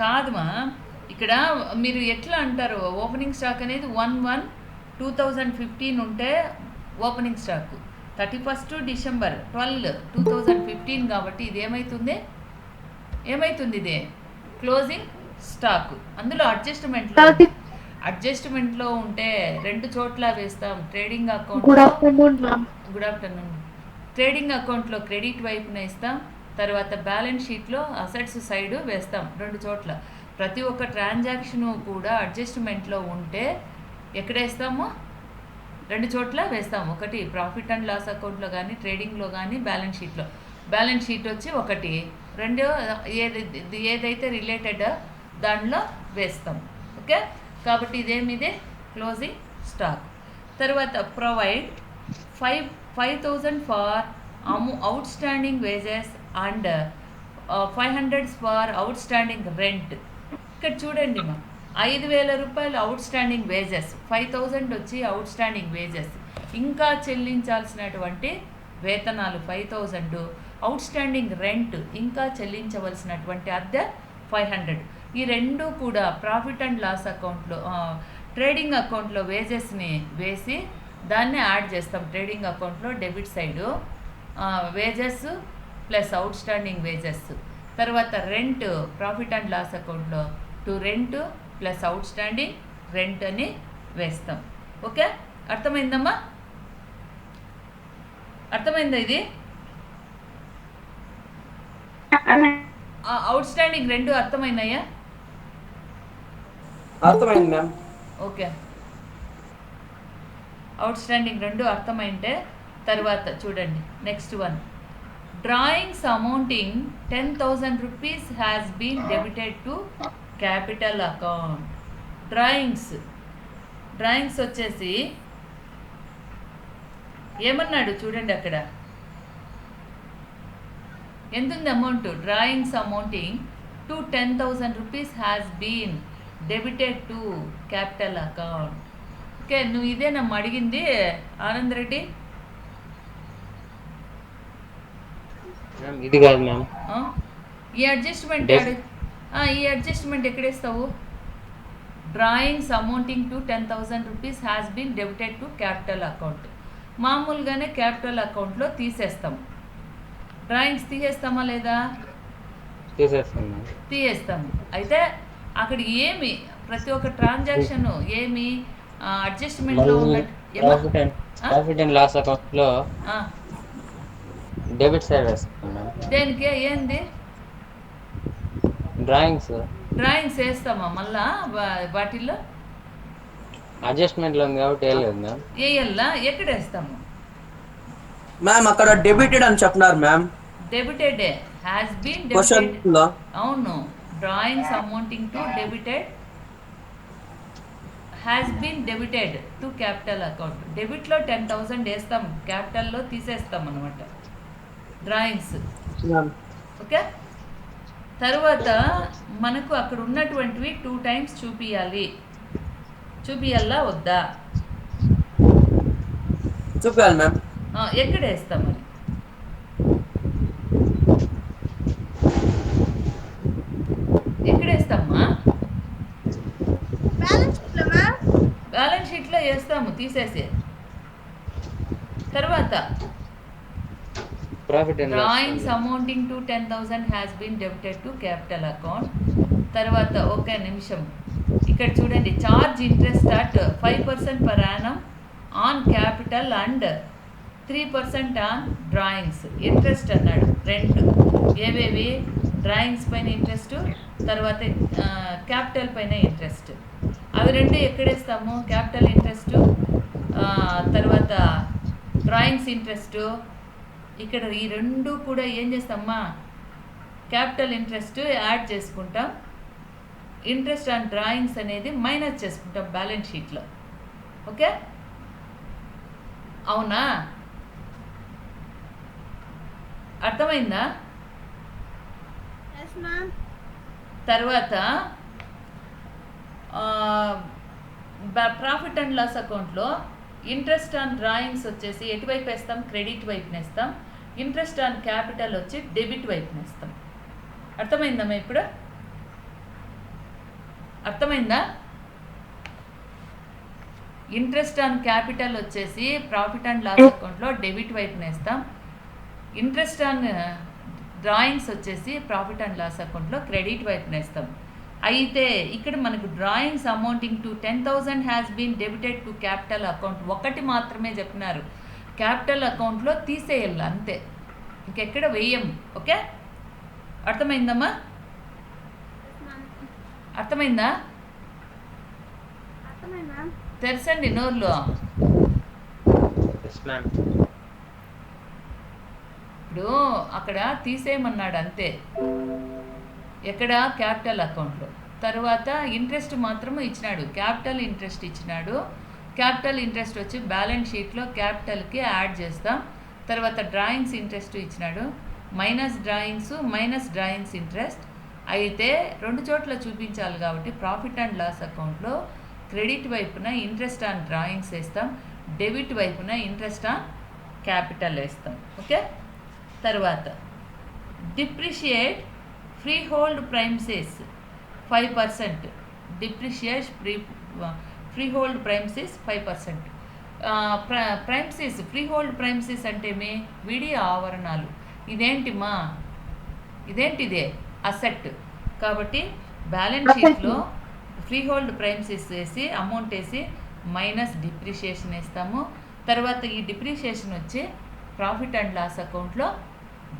కాదుమా, ఇక్కడ మీరు ఎట్లా అంటారు, ఓపెనింగ్ స్టాక్ అనేది 1/1/2015 ఉంటే ఓపెనింగ్ స్టాక్ 31 డిసెంబర్ 12/2015 కాబట్టి ఇది ఏమవుతుంది ఇది క్లోజింగ్ స్టాక్. అందులో అడ్జస్ట్మెంట్లో ఉంటే 2 చోట్ల వేస్తాం. Trading account. Good afternoon ma'am. Good afternoon. Trading అకౌంట్లో క్రెడిట్ వైపున ఇస్తాం, తర్వాత బ్యాలెన్స్ షీట్లో అసెట్స్ సైడు వేస్తాం. 2 చోట్ల ప్రతి ఒక్క ట్రాన్సాక్షను కూడా అడ్జస్ట్మెంట్లో ఉంటే ఎక్కడ వేస్తామో 2 చోట్ల వేస్తాం. ఒకటి ప్రాఫిట్ అండ్ లాస్ అకౌంట్లో కానీ, ట్రేడింగ్లో కానీ, బ్యాలెన్స్ షీట్లో. బ్యాలెన్స్ షీట్ వచ్చి ఒకటి, 2 ఏదైతే రిలేటెడ్ దానిలో వేస్తాం. ఓకే, కాబట్టి ఇదేమిదే క్లోజింగ్ స్టాక్. తర్వాత provide 5,000 for outstanding wages and 500 for outstanding rent. ఇక్కడ చూడండి మా, 5,000 రూపాయలు అవుట్ స్టాండింగ్ వేజెస్, 5,000 వచ్చి అవుట్ స్టాండింగ్ వేజెస్, ఇంకా చెల్లించాల్సినటువంటి వేతనాలు 5,000, అవుట్ స్టాండింగ్ రెంట్ ఇంకా చెల్లించవలసినటువంటి అద్దె 500. ఈ రెండు కూడా ప్రాఫిట్ అండ్ లాస్ అకౌంట్లో, ట్రేడింగ్ అకౌంట్లో వేజెస్ని వేసి దాన్నే యాడ్ చేస్తాం. ట్రేడింగ్ అకౌంట్లో debit side wages plus outstanding wages. తర్వాత రెంట్ ప్రాఫిట్ అండ్ లాస్ అకౌంట్లో rent plus outstanding rent అని వేస్తాం. ఓకే, అర్థమైందమ్మా? అర్థమైందా? ఇది అవుట్ స్టాండింగ్ రెండు అర్థమైనాయా? అర్థమైంది మ్యామ్. ఓకే, అవుట్ స్టాండింగ్ రెండు అర్థమైంటే తర్వాత చూడండి next one. Drawings amounting 10,000 rupees has been debited to capital account. Drawings వచ్చేసి ఏమన్నాడు చూడండి, అక్కడ ఎంతుంది amount? Drawings amounting to 10,000 rupees has been debited to capital account. Okay, నువ్వు ఇదే నమ్మ అడిగింది ఆనంద్ రెడ్డి? ఇది కాదు మ్యామ్. ఈ అడ్జస్ట్మెంట్ ఎక్కడేస్తావు? Drawings amounting to 10,000 rupees has been debited to capital account. మామూలుగానే క్యాపిటల్ అకౌంట్లో తీసేస్తాం. డ్రాయింగ్స్ తీసేస్తామా లేదా? తీసేస్తాము. అయితే అక్కడ ఏమి ప్రతి ఒక్క ట్రాన్సాక్షన్ ఏమి అడ్జస్ట్మెంట్లో ఉన్నట్టు ప్రాఫిట్ అండ్ లాస్ అకౌంట్లో డెబిట్ సైడ్ వేస్తాం. దేనికి? ఏంది? డ్రాయింగ్స్ వేస్తామా మళ్ళా వాటిల్లో? అడ్జస్ట్మెంట్లో ఉంది కాబట్టి వేయలేదు మ్యామ్. వేయల్లా? ఎక్కడ వేస్తాము మ్యామ్? అక్కడ డెబిటెడ్ అని చెప్తున్నారు ma'am. Debited has been debited. అవును, drawings amounting to debited has been debited to capital account. డెబిట్లో 10,000 వేస్తాం, క్యాపిటల్లో తీసేస్తాం అనమాట డ్రాయింగ్స్. ఓకే, తర్వాత మనకు అక్కడ ఉన్నటువంటివి 2 టైమ్స్ చూపియాలా వద్దా? చూపించాలి మ్యామ్. ఎక్కడ వేస్తాం మరి? ఎక్కడ వేస్తామా? బ్యాలెన్స్ షీట్లో వేస్తాము తీసేసి. తర్వాత drawings amounting to 10,000 has been debited to capital account. తర్వాత ఒక నిమిషం, ఇక్కడ చూడండి. Charge interest at 5% per annum on capital and 3% on drawings. Interest అన్నాడు రెండు. ఏవేవి? డ్రాయింగ్స్ పైన ఇంట్రెస్ట్, తర్వాత క్యాపిటల్ పైన ఇంట్రెస్ట్. అవి రెండు ఎక్కడేస్తాము? క్యాపిటల్ ఇంట్రెస్ట్ తర్వాత డ్రాయింగ్స్ ఇంట్రెస్ట్. ఇక్కడ ఈ రెండు కూడా ఏం చేస్తామా? క్యాపిటల్ ఇంట్రెస్ట్ యాడ్ చేసుకుంటాం, ఇంట్రెస్ట్ ఆన్ డ్రాయింగ్స్ అనేది మైనస్ చేసుకుంటాం బ్యాలెన్స్ షీట్లో. ఓకే, అవునా? అర్థమైందా? తర్వాత ప్రాఫిట్ అండ్ లాస్ అకౌంట్లో ఇంట్రెస్ట్ ఆన్ డ్రాయింగ్స్ వచ్చేసి ఎటువైపు వేస్తాం? క్రెడిట్ వైపున వేస్తాం. ఇంట్రెస్ట్ ఆన్ క్యాపిటల్ వచ్చి డెబిట్ వైపున వేస్తాం. అర్థమైందమ్మా ఇప్పుడు? అర్థమైందా? ఇంట్రెస్ట్ ఆన్ క్యాపిటల్ వచ్చేసి ప్రాఫిట్ అండ్ లాస్ అకౌంట్లో డెబిట్ వైపున వేస్తాం. ఇంట్రెస్ట్ ఆన్ డ్రాయింగ్స్ వచ్చేసి ప్రాఫిట్ అండ్ లాస్ అకౌంట్లో క్రెడిట్ వైపున వేస్తాం. అయితే ఇక్కడ మనకు drawings amounting to 10,000 has been debited to capital account ఒకటి మాత్రమే చెప్పినారు. క్యాపిటల్ అకౌంట్లో తీసేయాలి అంతే, ఇంకెక్కడ వెయ్యం. ఓకే, అర్థమైందమ్మా? అర్థమైందా? తెరచండి నోర్లు. Yes ma'am. ఇప్పుడు అక్కడ తీసేయమన్నాడు అంతే, ఎక్కడ? క్యాపిటల్ అకౌంట్లో. తర్వాత ఇంట్రెస్ట్ మాత్రము ఇచ్చినాడు, క్యాపిటల్ ఇంట్రెస్ట్ ఇచ్చినాడు. క్యాపిటల్ ఇంట్రెస్ట్ వచ్చి బ్యాలెన్స్ షీట్లో క్యాపిటల్కి యాడ్ చేస్తాం. తర్వాత డ్రాయింగ్స్ ఇంట్రెస్ట్ ఇచ్చినాడు, మైనస్ డ్రాయింగ్స్ ఇంట్రెస్ట్. అయితే రెండు చోట్ల చూపించాలి కాబట్టి ప్రాఫిట్ అండ్ లాస్ అకౌంట్లో క్రెడిట్ వైపున ఇంట్రెస్ట్ ఆన్ డ్రాయింగ్స్ వేస్తాం, డెబిట్ వైపున ఇంట్రెస్ట్ ఆన్ క్యాపిటల్ వేస్తాం. ఓకే, తర్వాత depreciate freehold premises 5%. Depreciate freehold premises 5%. Premises freehold premises అంటే విడి ఆవరణాలు. ఇదేంటిమా? ఇదే అసెట్. కాబట్టి బ్యాలెన్స్ షీట్లో ఫ్రీ హోల్డ్ ప్రైమ్సెస్ వేసి అమౌంట్ వేసి మైనస్ డిప్రిషియేషన్ వేస్తాము. తర్వాత ఈ డిప్రిషియేషన్ వచ్చి ప్రాఫిట్ అండ్ లాస్ అకౌంట్లో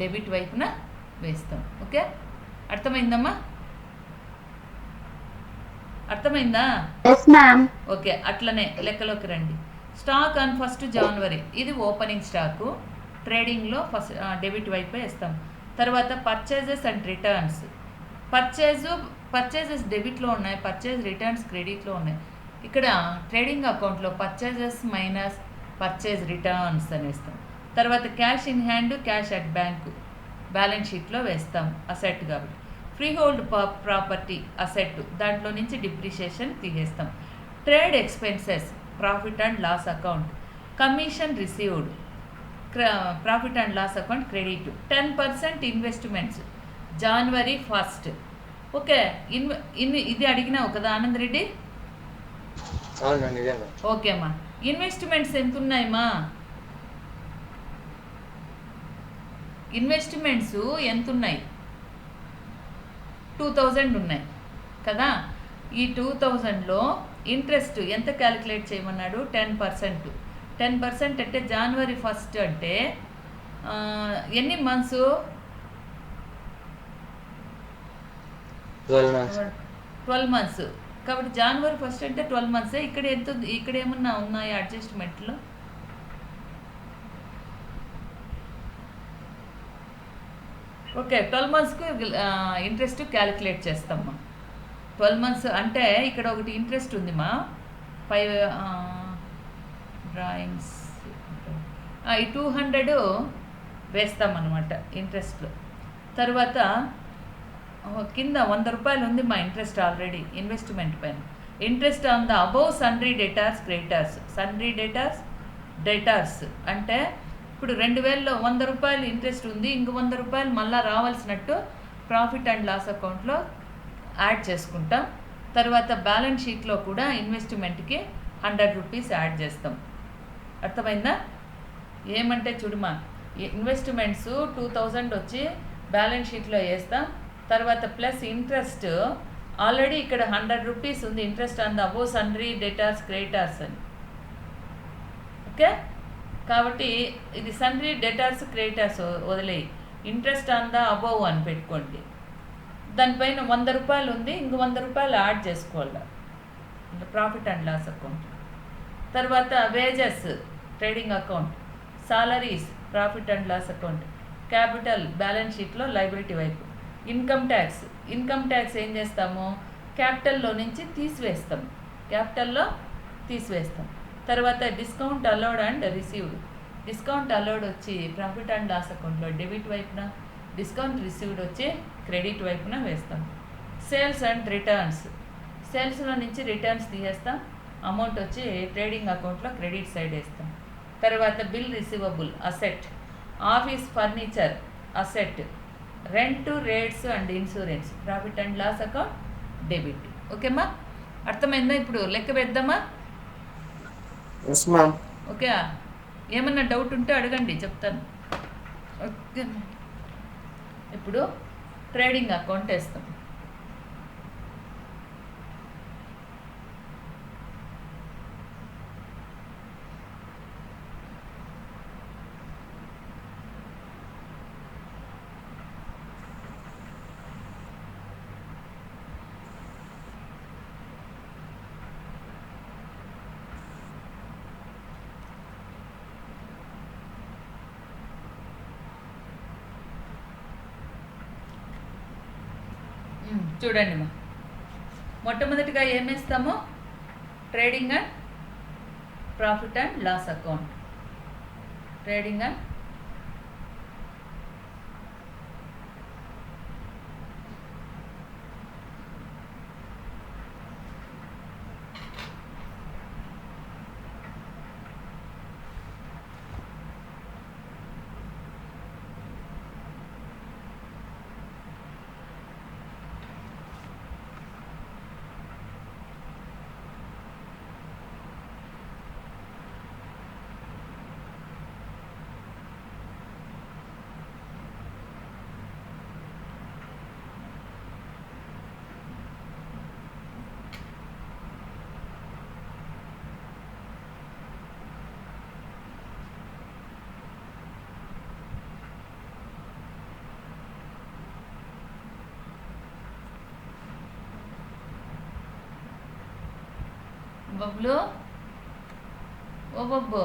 డెబిట్ వైపున వేస్తాం. ఓకే, అర్థమైందమ్మా? అర్థమైందా? ఓకే, అట్లనే లెక్కలోకి రండి. స్టాక్ ఆన్ 1 జనవరి ఇది ఓపెనింగ్ స్టాకు, ట్రేడింగ్లో ఫస్ట్ డెబిట్ వైపే వేస్తాం. తర్వాత పర్చేజెస్ అండ్ రిటర్న్స్. పర్చేజెస్ డెబిట్లో ఉన్నాయి, పర్చేజ్ రిటర్న్స్ క్రెడిట్లో ఉన్నాయి. ఇక్కడ ట్రేడింగ్ అకౌంట్లో పర్చేజెస్ మైనస్ పర్చేజ్ రిటర్న్స్ అని వేస్తాం. తర్వాత cash in hand, cash at bank balance షీట్లో వేస్తాం అసెట్ కాబట్టి. ఫ్రీ హోల్డ్ ప్రాపర్టీ అసెట్, దాంట్లో నుంచి డిప్రిషియేషన్ తీసేస్తాం. Trade expenses profit and loss account. Commission received profit and loss account credit. 10% investments January 1. Okay, ఇది అడిగినావు కదా ఆనంద్ రెడ్డి? ఓకే అమ్మా, ఇన్వెస్ట్మెంట్స్ ఎంత ఉన్నాయమ్మా? ఇన్వెస్ట్మెంట్స్ ఎంత ఉన్నాయి? 2,000 ఉన్నాయి కదా. ఈ 2,000లో ఇంట్రెస్ట్ ఎంత క్యాలిక్యులేట్ చేయమన్నాడు? 10%. 10% అంటే జనవరి 1 అంటే ఎన్ని మంత్స్? 12 మంత్స్. కాబట్టి జనవరి 1 అంటే 12 మంత్సే. ఇక్కడ ఎంత? ఇక్కడ ఏమన్నా ఉన్నాయా అడ్జస్ట్మెంట్లో? ఓకే, 12 మంత్స్కి ఇంట్రెస్ట్ క్యాలిక్యులేట్ చేస్తామ్మా. 12 మంత్స్ అంటే ఇక్కడ ఒకటి ఇంట్రెస్ట్ ఉందిమా, 5 డ్రాయింగ్స్ ఈ 200 వేస్తామన్నమాట ఇంట్రెస్ట్లో. తర్వాత కింద 100 రూపాయలు ఉంది మా ఇంట్రెస్ట్ ఆల్రెడీ ఇన్వెస్ట్మెంట్ పైన. Interest on the above సన్రీ debtors creditors. సన్రీ debtors అంటే ఇప్పుడు 2,000లో 100 రూపాయలు ఇంట్రెస్ట్ ఉంది, ఇంక 100 రూపాయలు మళ్ళీ రావాల్సినట్టు ప్రాఫిట్ అండ్ లాస్ అకౌంట్లో యాడ్ చేసుకుంటాం. తర్వాత బ్యాలెన్స్ షీట్లో కూడా ఇన్వెస్ట్మెంట్కి 100 రూపీస్ యాడ్ చేస్తాం. అర్థమైందా? ఏమంటే చూడమా, ఇన్వెస్ట్మెంట్స్ 2,000 వచ్చి బ్యాలెన్స్ షీట్లో వేస్తాం. తర్వాత ప్లస్ ఇంట్రెస్ట్ ఆల్రెడీ ఇక్కడ 100 రూపీస్ ఉంది, interest on the above సన్రీ debtors creditors అని. ఓకే, కాబట్టి ఇది సన్రీ డెటార్స్ క్రెడిటార్స్ వదిలేయి, ఇంట్రెస్ట్ ఆన్ ద అబోవ్ అని పెట్టుకోండి. దానిపైన 100 రూపాయలు ఉంది, ఇంక 100 రూపాయలు యాడ్ చేసుకోవాలి ప్రాఫిట్ అండ్ లాస్ అకౌంట్. తర్వాత wages trading account, salaries profit and loss account, capital balance షీట్లో లైబిలిటీ వైపు. ఇన్కమ్ ట్యాక్స్ ఏం చేస్తాము? క్యాపిటల్లో నుంచి తీసివేస్తాం. తర్వాత discount allowed and received. Discount allowed వచ్చి ప్రాఫిట్ అండ్ లాస్ అకౌంట్లో డెబిట్ వైపున, డిస్కౌంట్ రిసీవ్డ్ వచ్చి క్రెడిట్ వైపున వేస్తాం. Sales and returns. సేల్స్లో నుంచి రిటర్న్స్ తీసేస్తాం, అమౌంట్ వచ్చి ట్రేడింగ్ అకౌంట్లో క్రెడిట్ సైడ్ వేస్తాం. తర్వాత bill receivable asset, office furniture asset, rent rates and insurance profit and loss account debit. ఓకేమ్మా, అర్థమైందా? ఇప్పుడు లెక్క వేద్దామా? Yes ma'am. ఓకే, ఏమన్నా డౌట్ ఉంటే అడగండి, చెప్తాను. ఓకే, ఇప్పుడు ట్రేడింగ్ అకౌంట్ వేస్తాం. చూడండి మా, మొట్టమొదటిగా ఏమేస్తామో trading and profit and loss account. Trading and Bablu, ఓ బబ్బు,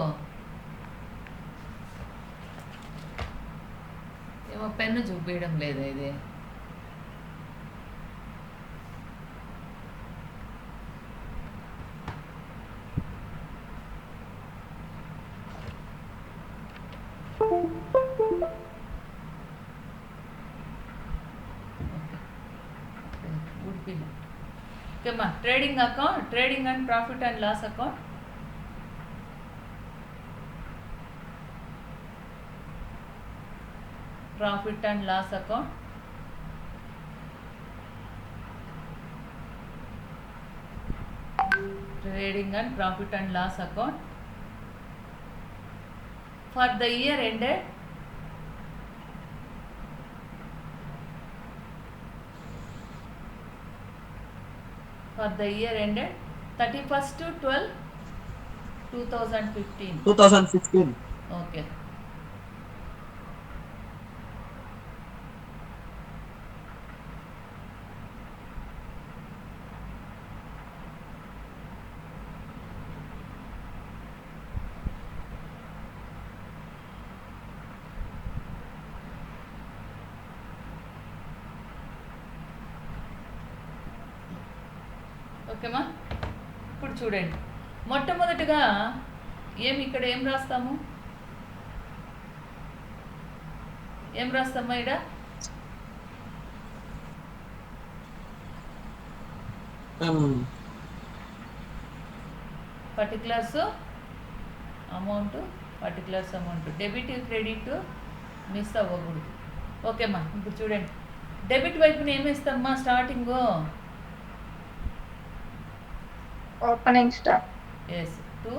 ఏమో పెన్ను చూపించడం లేదా ఇది? ఓకేమ్మా, trading account, trading and profit and loss account. Profit and loss account. Trading and profit and loss account for the year ended for the year ended 31/12/2015. 2016. Okay. ఓకేమా, ఇప్పుడు చూడండి, మొట్టమొదటిగా ఇక్కడ ఏం రాస్తాము? ఏం రాస్తామా ఇక్కడ? Particulars amount, particulars amount, debit credit miss అవ్వకూడదు. ఓకేమ్మా, ఇప్పుడు చూడండి, డెబిట్ వైపున ఏమేస్తామ్మా? Starting opening stock. Yes, to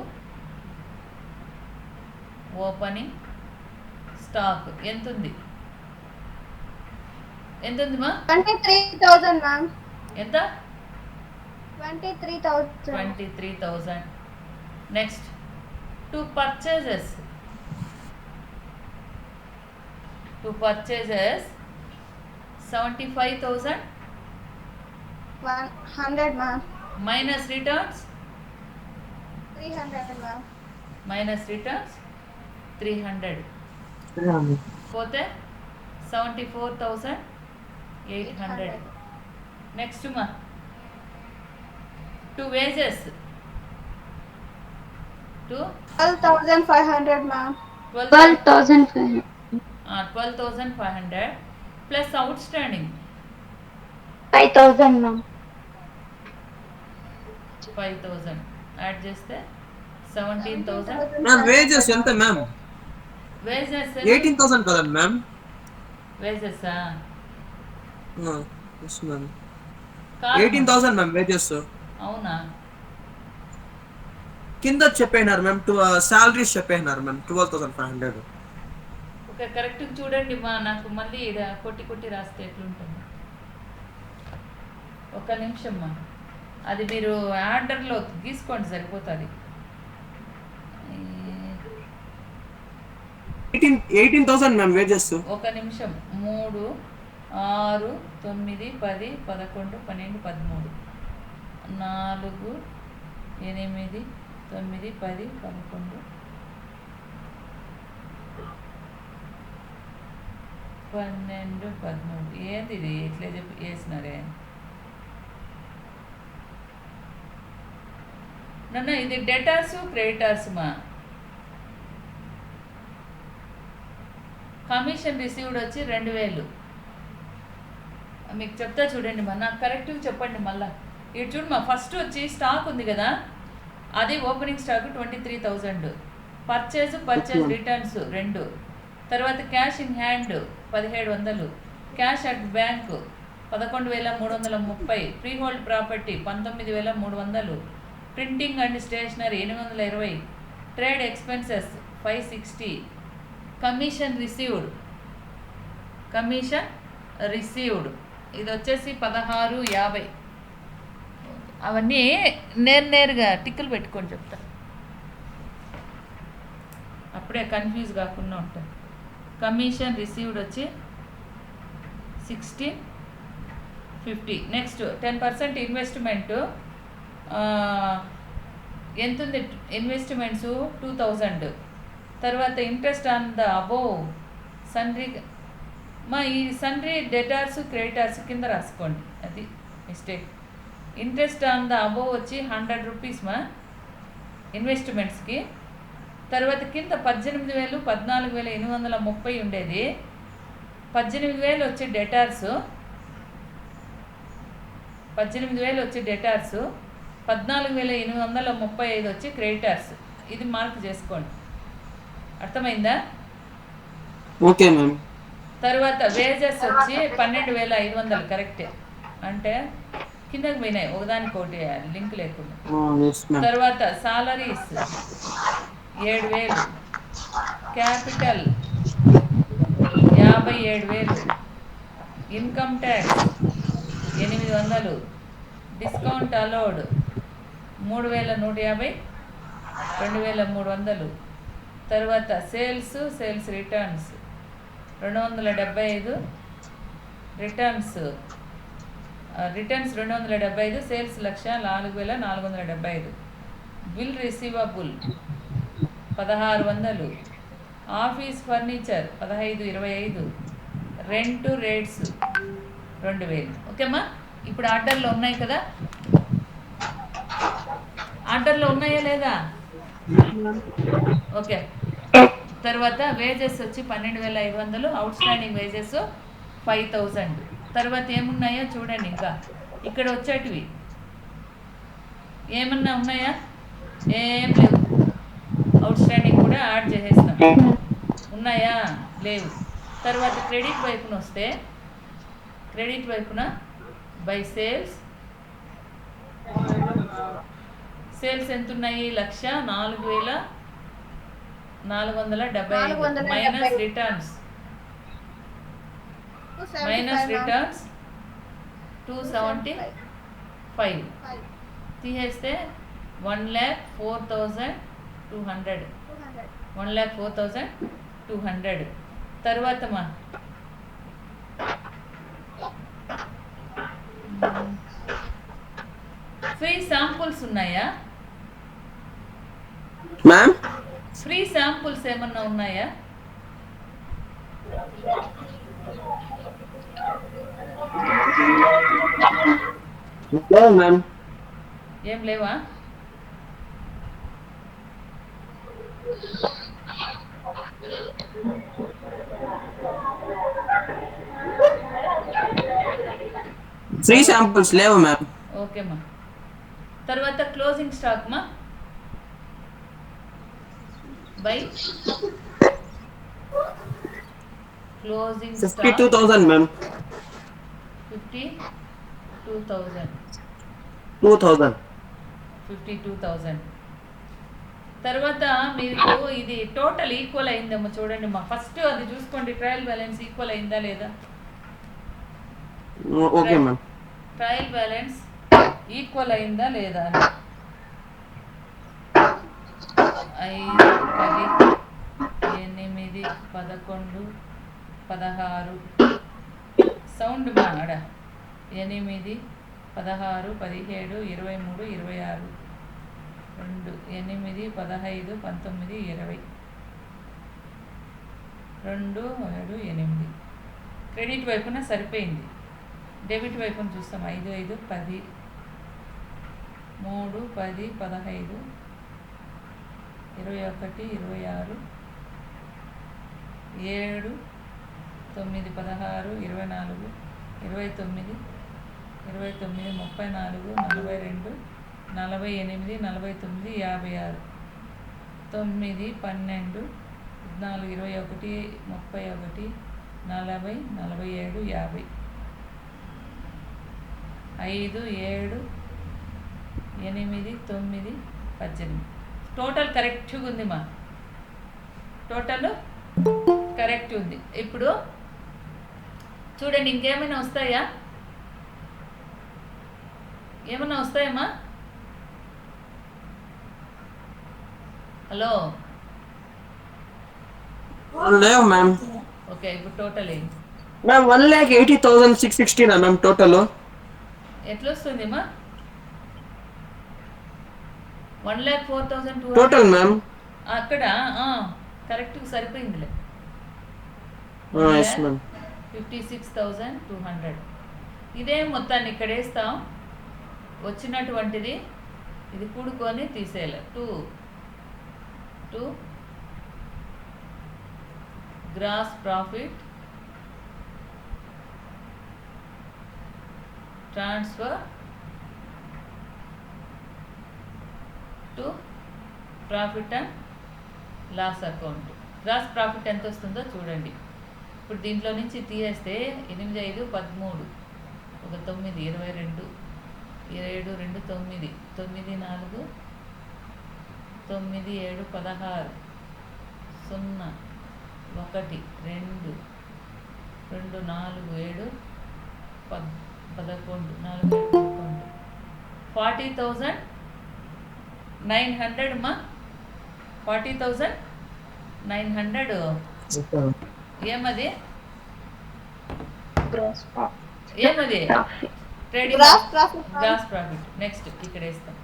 opening stock. ఎంత ఉంది మా? 23,000 మ్యామ్. ఎంత? 23,000. Next, to purchases 75,000 100 ma'am. Minus returns 300 ma'am. Minus returns 300 పోతే 74,800. నెక్స్ట్ మా, to wages 12,500 ma'am. 12,500 plus outstanding 5,000 ma'am. 5,000 add చేస్తే 17,000. మ్యామ్ వేజెస్ ఎంత మ్యామ్? వేజెస్ 18,000 కదా మ్యామ్? Wages yes ma'am. కాదు 18,000 మ్యామ్ వేజెస్. అవునా? కింద చెప్పేసినారు మ్యామ్, సాలరీస్ చెప్పేసినారు మ్యామ్ 12,500. ఓకే, కరెక్ట్ చూడండి మా, నాకు మళ్ళీ ఈడ కొట్టి కొట్టి రాస్తే ఎట్లుంటుంది. ఒక్క నిమిషం మా, అది మీరు ఆర్డర్లో గీసుకోండి సరిపోతుంది. 18,000 మ్యామ్ వేజెస్. ఒక నిమిషం. 3, 6, 9, 10, 11, 12, 13, 4, 8, 9, 10, 11, 12, 13. ఏంది ఇది ఇట్లా చెప్పి వేసినారే నన్ను? ఇది డెటార్స్ క్రెడిటార్స్ మా. కమిషన్ రిసీవ్డ్ వచ్చి 2,000. మీకు చెప్తా చూడండి మా, నాకు కరెక్ట్గా చెప్పండి మళ్ళా. ఇటు చూడు మా, ఫస్ట్ వచ్చి స్టాక్ ఉంది కదా, అది ఓపెనింగ్ స్టాక్ 23,000. Purchase returns 2. తర్వాత cash in hand 1,700. Cash at bank 11,330. Freehold property 19,300. Printing and stationery 820. Trade expenses 560. Commission received ఇది వచ్చేసి 16,50. అవన్నీ నేరుగా టిక్కులు పెట్టుకొని చెప్తా, అప్పుడే కన్ఫ్యూజ్ కాకుండా ఉంటాను. కమిషన్ రిసీవ్డ్ వచ్చి 1650. Next 10% investment. ఎంత ఉంది ఇన్వెస్ట్మెంట్స్? 2,000. తర్వాత ఇంట్రెస్ట్ ఆన్ ద అబోవ్ సన్రీ మా, ఈ సన్రీ డెటార్స్ క్రెడిటార్స్ కింద రాసుకోండి, అది mistake. Interest on the above వచ్చి 100 రూపీస్ మా ఇన్వెస్ట్మెంట్స్కి. తర్వాత కింద 18,000, 14,830 ఉండేది. 18,000 వచ్చి డెటార్స్, 14,835 వచ్చి క్రెడిటార్స్. ఇది మార్క్ చేసుకోండి, అర్థమైందా? Okay ma'am. తర్వాత వేజెస్ వచ్చి 12,500 కరెక్టే, అంటే కిందకి పోయినాయి ఒకదానికొకటి లింక్ లేకుండా. తర్వాత salaries 7,000. Capital 57,000. Income tax 800. Discount allowed 3,150, 2,300. తర్వాత sales returns 275. Returns 275. Sales 1,04,475. Bill receivable 1,600. Office furniture 15,25. Rent rates 2,000. ఓకేమ్మా, ఇప్పుడు ఆర్డర్లో ఉన్నాయి కదా? ఆర్డర్లో ఉన్నాయా లేదా? ఓకే. తర్వాత వేజెస్ వచ్చి 12,500. Out standing wages 5,000. తర్వాత ఏమున్నాయో చూడండి, ఇంకా ఇక్కడ వచ్చేటివి ఏమన్నా ఉన్నాయా? ఏం లేవు. అవుట్ స్టాండింగ్ కూడా యాడ్ చేసేస్తాం. ఉన్నాయా? లేవు. తర్వాత క్రెడిట్ వైపున వస్తే, క్రెడిట్ వైపున బై సేల్స్ ఎంత ఉన్నాయి? 1,04,475 మైనస్ రిటర్న్స్ 275. తీసేస్తే 1,04,200. 1,04,200. తర్వాత మా ఫ్రీ శాంపుల్స్ ఉన్నాయా? మ్యామ్ ఫ్రీ శాంపుల్స్ ఏమన్నా ఉన్నాయా? మ్యామ్ ఏం లేవా? ఫ్రీ శాంపుల్స్ లేవు మ్యామ్. ఓకే మా. తర్వాత క్లోజింగ్ స్టాక్ మా బై క్లోజింగ్ స్టాక్ 52,000 మ్యామ్. 52,000. 2000 2,000. 52,000. తర్వాత మీకు ఇది టోటల్ ఈక్వల్ అయిందేమో చూడండి మా ఫస్ట్ అది చూసుకోండి, ట్రయల్ బ్యాలెన్స్ ఈక్వల్ అయిందా లేదా. Okay, ma'am. Trial balance equal అయిందా లేదా అని. 5, 10, 8, 11, 16 సౌండ్ మాడ 8, 16, 17, 23, 26 2 8, 15, 19, 20 2, 7, 8. క్రెడిట్ వైపున సరిపోయింది. డెబిట్ వైపున చూస్తాం 5, 5, 10 3, 10, 15, 21, 26 7, 9, 16, 24, 29, 29, 34, 42, 48, 49, 56 9, 12, 14, 21, 31, 40, 47, 50 5, 7, 8, 9, 18. టోటల్ కరెక్ట్గా ఉంది మా, టోటల్ కరెక్ట్ ఉంది. ఇప్పుడు చూడండి ఇంకేమైనా వస్తాయా, ఏమైనా వస్తాయమ్మా? హలో లేవు మ్యామ్. ఓకే, ఇప్పుడు టోటల్ ఏంటి? Ma'am 1,80,616 ma'am total. ఎట్లా వస్తుంది అమ్మా? 1,04,200 టోటల్ మ్యామ్. అక్కడ కరెక్ట్గా సరిపోయిందిలే. Yes ma'am. 56,200. ఇదే మొత్తాన్ని ఇక్కడ వేస్తాం, వచ్చినటువంటిది ఇది కూడుకొని తీసేయాలి. 2 gross profit transfer to profit and loss account. Gross profit ఎంత వస్తుందో చూడండి. ఇప్పుడు దీంట్లో నుంచి తీసేస్తే 8, 5, 13, 1, 9, 22, 7, 2, 9, 9, 4, 9, 7, 16, 0, 1, 2, 2, 4, 7, 11, 4, 11, 40,900 మా. 40,900 ఏమది? Gross ఏమది? Trading Gross profit. Gross profit. Next ఇక్కడ వేస్తాం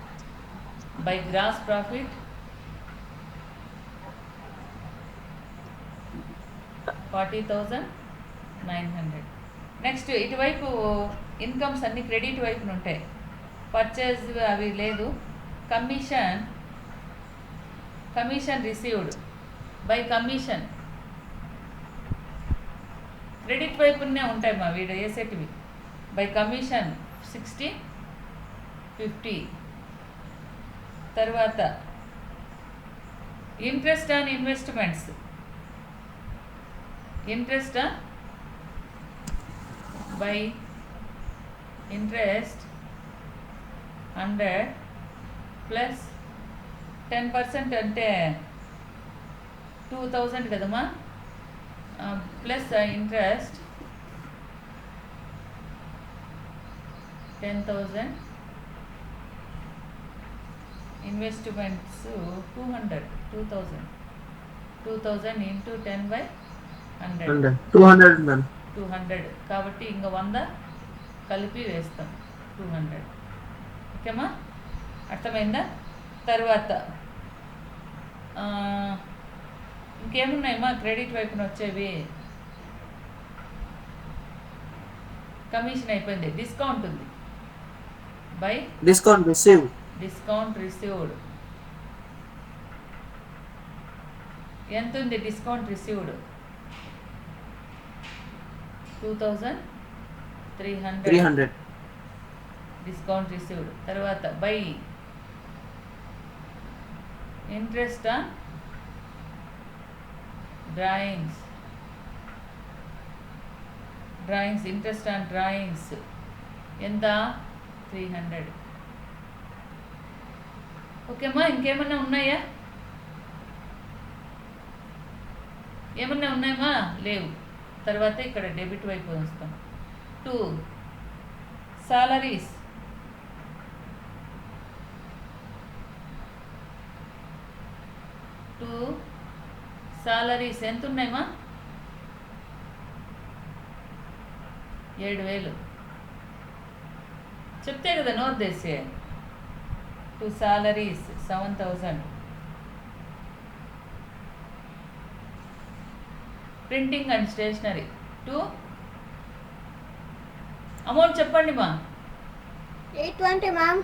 బై గ్రాస్ ప్రాఫిట్ 40,900. నెక్స్ట్ ఇటువైపు ఇన్కమ్స్ అన్ని క్రెడిట్ వైపున ఉంటాయి. పర్చేజ్ అవి లేదు. Commission received by commission credit వైపునే ఉంటాయి మా వీడు వేసేటివి. By commission 60, 50. తర్వాత interest on investments, interest by interest 100 plus 10% అంటే 2,000 కదమ్మా. Plus interest 10,000, investments 2,000 into 10/100 200 ma'am. 200 కాబట్టి ఇంకా 100 కలిపి వేస్తాం 200. ఓకేమ్మా, అర్థమైందా? తర్వాత ఇంకేమున్నాయమ్మా క్రెడిట్ వైపున వచ్చేవి? కమిషన్ అయిపోయింది. డిస్కౌంట్ ఉంది by discount receive. Discount received ఎంత ఉంది? Discount received 2,300 discount received. తర్వాత by interest on drawings interest on drawings ఎంత 300. ఓకేమ్మా, ఇంకేమన్నా ఉన్నాయా? ఏమన్నా ఉన్నాయమ్మా? లేవు. తర్వాత ఇక్కడ డెబిట్ వైపు వస్తాం. 2 సాలరీస్. సాలరీస్ ఎంత ఉన్నాయమ్మా? 7,000. చెప్తే కదా నోట్ చేసే. 2 salaries 7,000. Printing and stationery 2 amount చెప్పండి మా. 820 ma'am.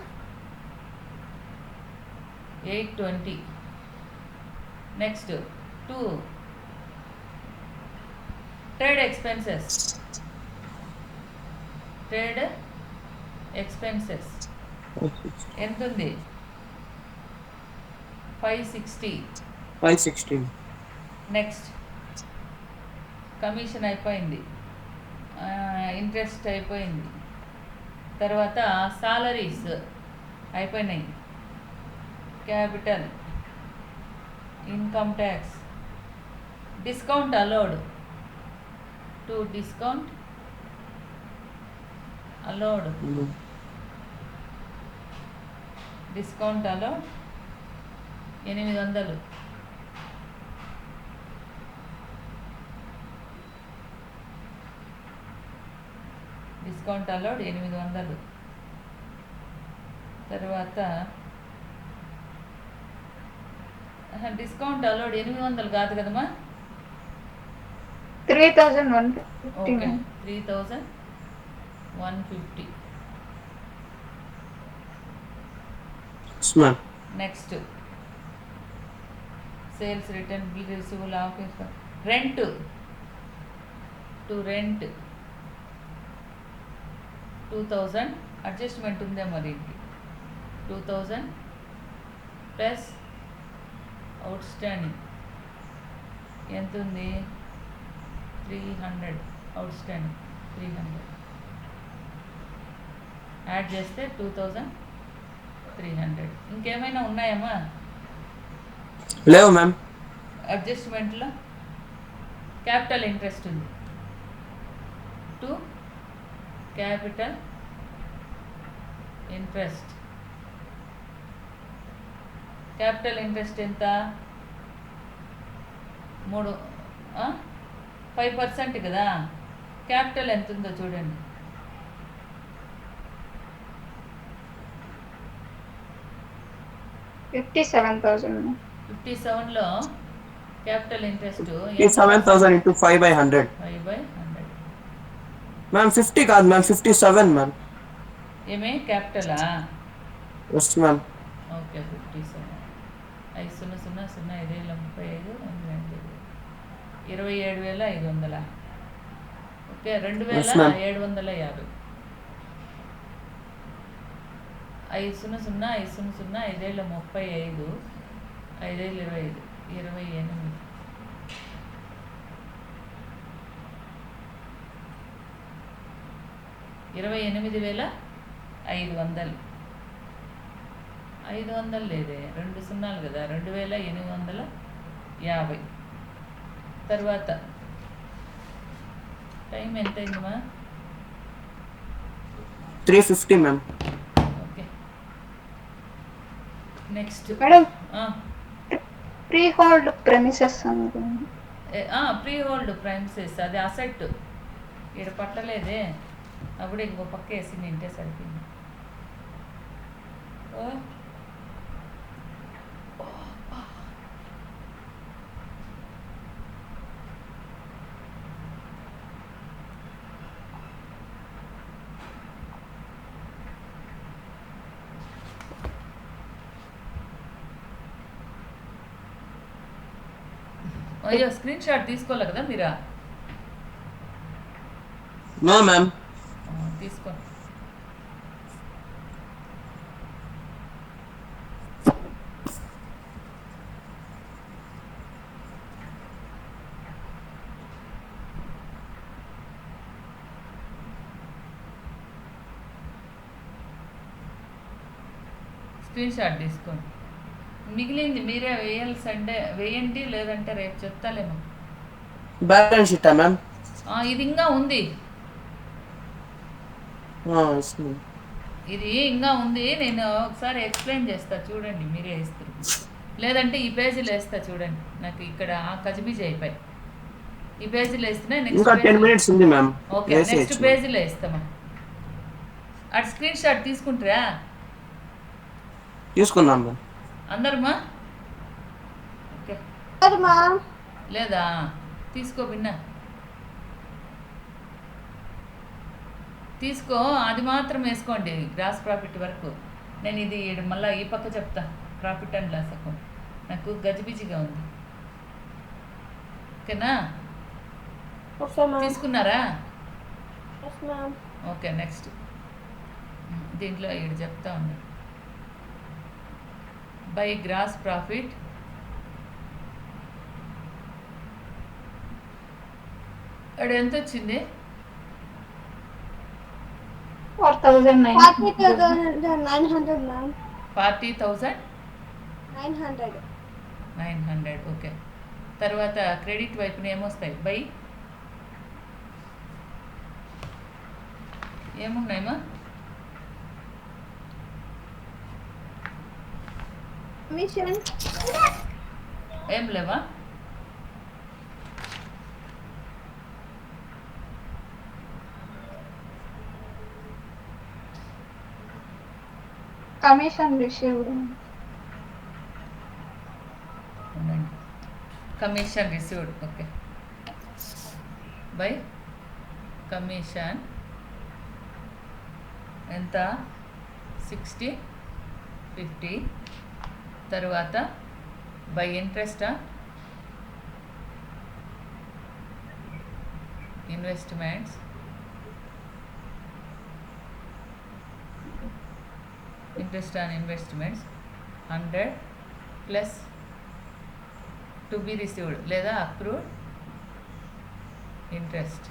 820. Next 2 trade expenses. Trade expenses ఎంత ఉంది? 560. 516. నెక్స్ట్ కమిషన్ అయిపోయింది, ఇంట్రెస్ట్ అయిపోయింది, తర్వాత సాలరీస్ అయిపోయినాయి, capital, income tax, discount allowed. 2 discount allowed. Discount allowed 800. Discount allowed 800. తర్వాత డిస్కౌంట్ అలౌడ్ 800 కాదు కదమ్మా? 3,150 okay, ma'am. 3,150. Yes, ma'am. Next sales return bill receivable office. Rent. 2 rent 2,000. Adjustment ఉందే మరి. 2,000 ప్లస్ అవుట్ స్టాండింగ్ ఎంత ఉంది? 300. అవుట్ స్టాండింగ్ 300 యాడ్ చేస్తే 2,300. ఇంకేమైనా ఉన్నాయమ్మా లేవు మ్యామ్. అడ్జస్ట్మెంట్లో? క్యాపిటల్ ఇంట్రెస్ట్ ఉంది. 2 క్యాపిటల్ ఇంట్రెస్ట్. క్యాపిటల్ ఇంట్రెస్ట్ ఎంత? 5% కదా. క్యాపిటల్ ఎంత ఉందో చూడండి. 57,000 మ్యామ్. 57లో క్యాపిటల్ ఇంట్రెస్ట్ 57,000 into 5/100. 5/100. మ్యామ్ 50 కాదు మ్యామ్, 57 మ్యామ్. ఏమే క్యాపిటలా? Yes ma'am. ఓకే, 57. 5,0,0,0,5,35 27,500. ఓకే, 2,750. 5,0,0,5,0,0 5,035 5,025 28. 28,500. 500 లేదే, 2 సున్నాలు కదా. 2,850. తర్వాత టైం ఎంత అయిందమ్మా? 350 ma'am. Okay, next madam, pre hold premises అనుకుంది. ప్రీ హోల్డ్ ప్రైమ్సెస్ అది అసెట్. ఇక్కడ పట్టలేదే, అప్పుడు ఇంకో పక్క వేసి నింటే సరిపోయింది. అయ్యో, స్క్రీన్ షాట్ తీసుకోవాలి కదా మీరా? No ma'am. తీసుకోండి. స్క్రీన్ షాట్ తీసుకోండి. మిగిలింది మీరే వేయాలి, సండే వేయండి, లేదంటే రేపు చెప్తాలేమో. Balance షీటా ma'am? ఇది ఇంకా ఉంది, ఎస్ మ్యామ్. ఇది ఇంకా ఉంది. నేను ఒకసారి ఎక్స్ప్లెయిన్ చేస్తా చూడండి, మీరే వేస్తారు. లేదంటే ఈ పేజీలో వేస్తా చూడండి. నాకు ఇక్కడ కజిబిజి అయిపోయి ఈ పేజీలో వేస్తున్నా. ఇంకా 10 నెక్స్ట్ minutes ఉంది మ్యామ్. ఓకే, నెక్స్ట్ పేజీలో వేస్తామా. అటు స్క్రీన్ షాట్ తీసుకుంటారా తీసుకుందాం మ్యామ్. అందరమా? Okay, ma'am. లేదా తీసుకో విన్నా, తీసుకో. అది మాత్రం వేసుకోండి గ్రాస్ ప్రాఫిట్ వరకు. నేను ఇది మళ్ళీ ఈ పక్క చెప్తా, ప్రాఫిట్ అండ్ లాస్ అకౌంట్. నాకు గజిబిజిగా ఉంది. ఓకేనా? తీసుకున్నారా? ఓకే, నెక్స్ట్ దీంట్లో ఇక్కడ చెప్తా ఉన్నా. బై గ్రాస్ ప్రాఫిట్ అక్కడ ఎంత వచ్చింది? 40,900. ఓకే. తర్వాత క్రెడిట్ వైపున ఏమొస్తాయి? బై ఏమున్నాయమ్మా? ఏం లేవా? Commission received. Commission received. Okay, by commission ఎంత? 60, 50. తర్వాత బై ఇంట్రెస్టా? Investments, interest on investments 100 plus to be received లేదా అక్రూడ్ ఇంట్రెస్ట్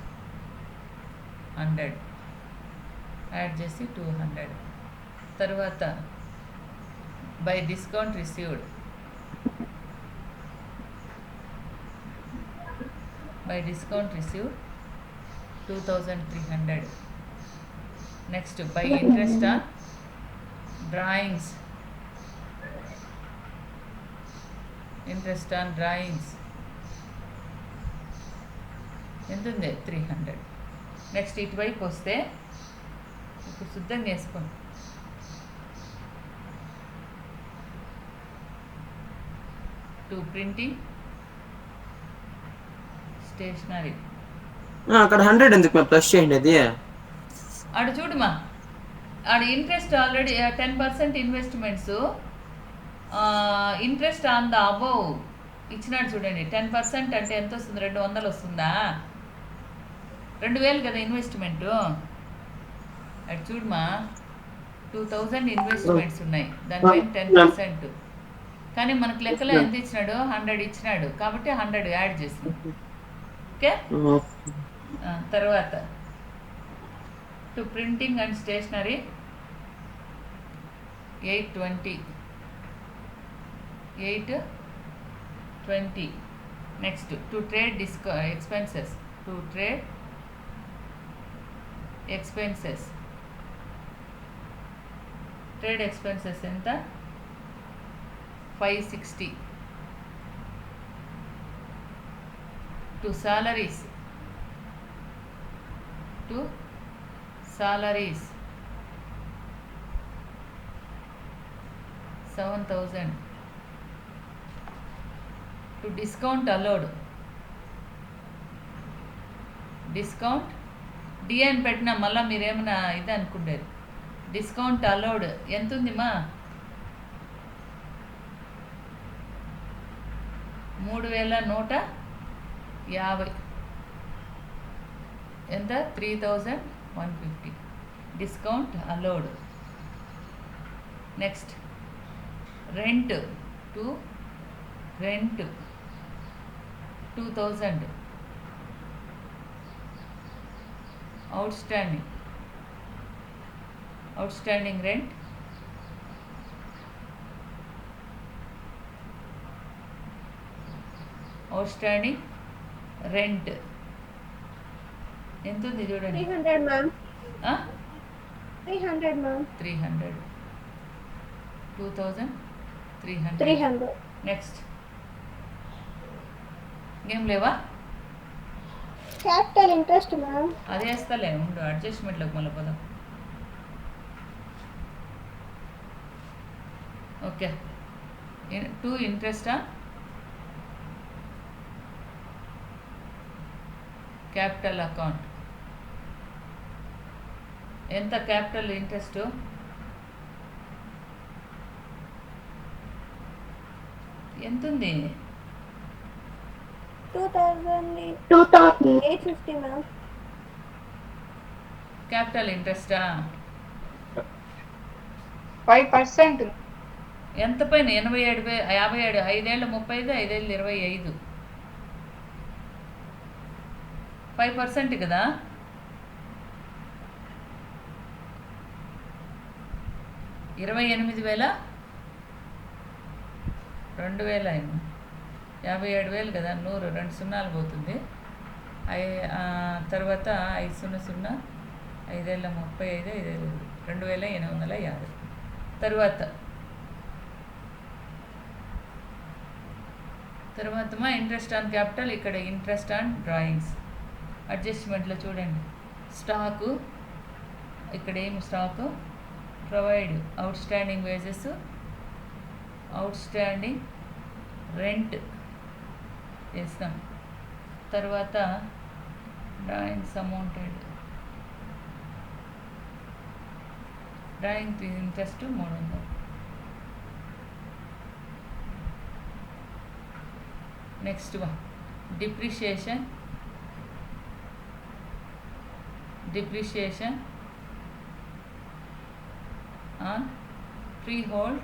100 యాడ్ చేసి 200. తర్వాత by discount received, by discount received 2300. Next by interest on drawings, interest on drawings ఎంత ఉంది? 300. Next ఇటువైపు వస్తే ఇప్పుడు శుద్ధంగా వేసుకోండి. To printing stationery. అక్కడ 100 ఎందుకు మ్యామ్? ప్లస్ చేయండి అది. ఆడ చూడమా, ఆడ interest already 10% investments, interest on the above ఇచ్చినాడు చూడండి. 10% అంటే ఎంత వస్తుంది? 200 వస్తుందా? 2000 కదా ఇన్వెస్ట్మెంట్. అటు చూడమా, 2000 ఇన్వెస్ట్మెంట్స్ ఉన్నాయి, దానిపైన 10%. కానీ మనకు లెక్కలో ఎంత ఇచ్చినాడు? 100 ఇచ్చినాడు, కాబట్టి 100 యాడ్ చేసినాం. ఓకే. తర్వాత to printing and stationery 820. Next to trade expenses, to trade expenses, trade expenses ఎంత? 560. To salaries, to salaries 7000. To discount allowed, discount D అని పెట్టినా మళ్ళీ మీరేమన్నా ఇది అనుకుంటారు. డిస్కౌంట్ అలౌడ్ ఎంత ఉంది మా? 3150. ఎంత? 3150 discount allowed. Next rent, to rent 2000. Outstanding rent out standing rent ఎంత ఉంది చూడండి 300 మ్యామ్ ఆ? 300 మ్యామ్ 300 2300 300 నెక్స్ట్ ఇంకేం లేవా క్యాపిటల్ ఇంట్రెస్ట్ మ్యామ్ అదే వేస్తాలే ఉండు అడ్జస్ట్మెంట్లోకి మళ్ళీ పోదాం ఓకే టు ఇంట్రెస్టా క్యాపిటల్ అకౌంట్ ఎంత క్యాపిటల్ ఇంట్రెస్ట్ ఎంత ఉంది 2850 మ్యామ్ క్యాపిటల్ ఇంట్రెస్టా 5%. ఎంత పైన 57 5 ఏళ్ళ 35 5 ఏళ్ళు 25 5% కదా 28,000 2,000 57,000 కదా 100 2 సున్నాలు పోతుంది తర్వాత 500 5 ఏళ్ళ 35 2,850 తర్వాత మా ఇంట్రెస్ట్ ఆన్ క్యాపిటల్ ఇక్కడ ఇంట్రెస్ట్ ఆన్ డ్రాయింగ్స్ అడ్జస్ట్మెంట్లో చూడండి స్టాకు ఇక్కడ ఏమి stock provide out standing wages out standing rent వేస్తాం తర్వాత drawings amounted drawing interest 300 next one depreciation on free hold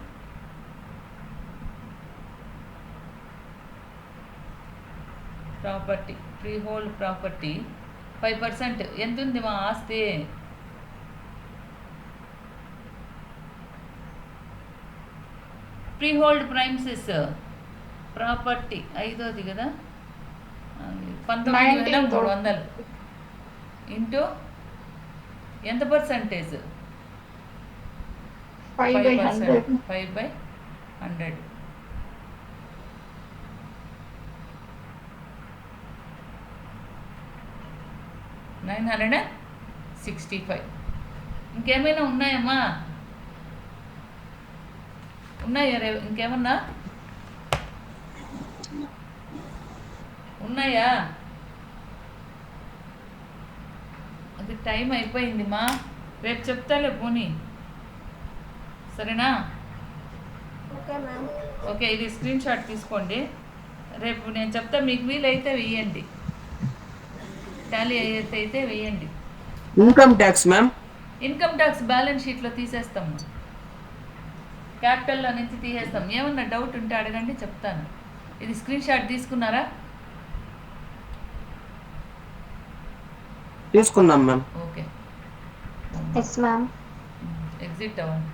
property 5% ఎంత ఉంది మా ఆస్తి ఫ్రీ హోల్డ్ ప్రైమ్సెస్ ప్రాపర్టీ 5ది కదా 19,300 ఇంటూ ఎంత పర్సంటేజ్ 5/100. 5/100 965 ఇంకేమైనా ఉన్నాయమ్మా ఉన్నాయా ఇంకేమన్నా ఉన్నాయా అది టైం అయిపోయింది మా రేపు చెప్తాలే పోనీ సరేనా ఓకే మ్యామ్ ఓకే ఇది స్క్రీన్ షాట్ తీసుకోండి రేపు నేను చెప్తా మీకు వీలైతే వెయ్యండి టాలీ అయితే వెయ్యండి income tax ma'am income tax balance షీట్లో తీసేస్తాము క్యాపిటల్లో నుంచి తీసేస్తాం ఏమన్నా డౌట్ ఉంటే అడగండి చెప్తాను ఇది స్క్రీన్ షాట్ తీసుకున్నారా తీసుకున్నాం ma'am okay yes ma'am exit అవ్వండి